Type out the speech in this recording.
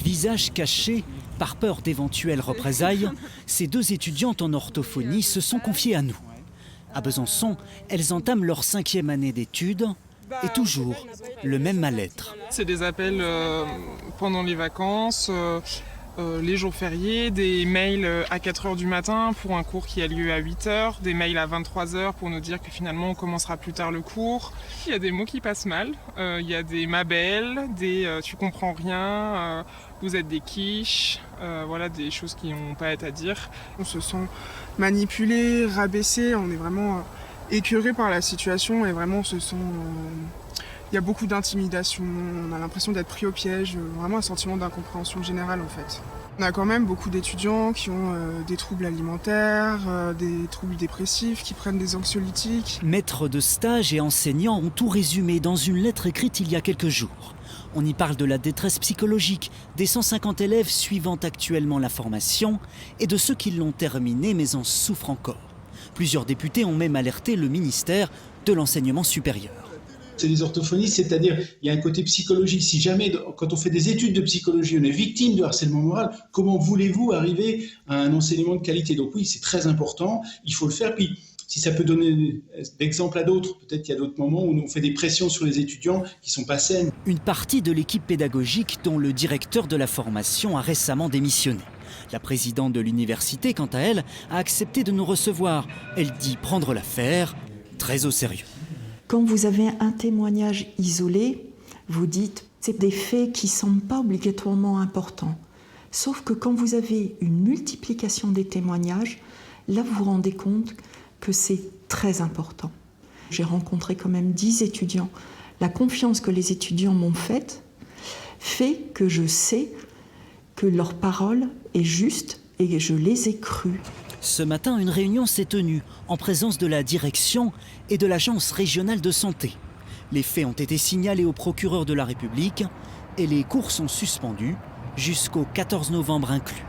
Visage caché, par peur d'éventuelles représailles, ces deux étudiantes en orthophonie se sont confiées à nous. À Besançon, elles entament leur 5e année d'études et toujours le même mal-être. C'est des appels pendant les vacances, les jours fériés, des mails à 4 h du matin pour un cours qui a lieu à 8 h, des mails à 23 h pour nous dire que finalement on commencera plus tard le cours. Il y a des mots qui passent mal, il y a des ma belle, des tu comprends rien, vous êtes des quiches, voilà des choses qui n'ont pas à dire. On se sent manipulé, rabaissé, on est vraiment écœuré par la situation et vraiment on se sent... Il y a beaucoup d'intimidation, on a l'impression d'être pris au piège, vraiment un sentiment d'incompréhension générale en fait. On a quand même beaucoup d'étudiants qui ont des troubles alimentaires, des troubles dépressifs, qui prennent des anxiolytiques. Maîtres de stage et enseignants ont tout résumé dans une lettre écrite il y a quelques jours. On y parle de la détresse psychologique des 150 élèves suivant actuellement la formation et de ceux qui l'ont terminée mais en souffrent encore. Plusieurs députés ont même alerté le ministère de l'enseignement supérieur. C'est les orthophonistes, c'est-à-dire il y a un côté psychologique. Si jamais, quand on fait des études de psychologie, on est victime de harcèlement moral, comment voulez-vous arriver à un enseignement de qualité? Donc oui, c'est très important, il faut le faire. Puis si ça peut donner d'exemple à d'autres, peut-être qu'il y a d'autres moments où on fait des pressions sur les étudiants qui ne sont pas saines. Une partie de l'équipe pédagogique dont le directeur de la formation a récemment démissionné. La présidente de l'université, quant à elle, a accepté de nous recevoir. Elle dit prendre l'affaire très au sérieux. Quand vous avez un témoignage isolé, vous dites c'est des faits qui ne sont pas obligatoirement importants. Sauf que quand vous avez une multiplication des témoignages, là vous vous rendez compte que c'est très important. J'ai rencontré quand même 10 étudiants. La confiance que les étudiants m'ont faite fait que je sais que leur parole est juste et je les ai crues. Ce matin, une réunion s'est tenue en présence de la direction et de l'agence régionale de santé. Les faits ont été signalés au procureur de la République et les cours sont suspendus jusqu'au 14 novembre inclus.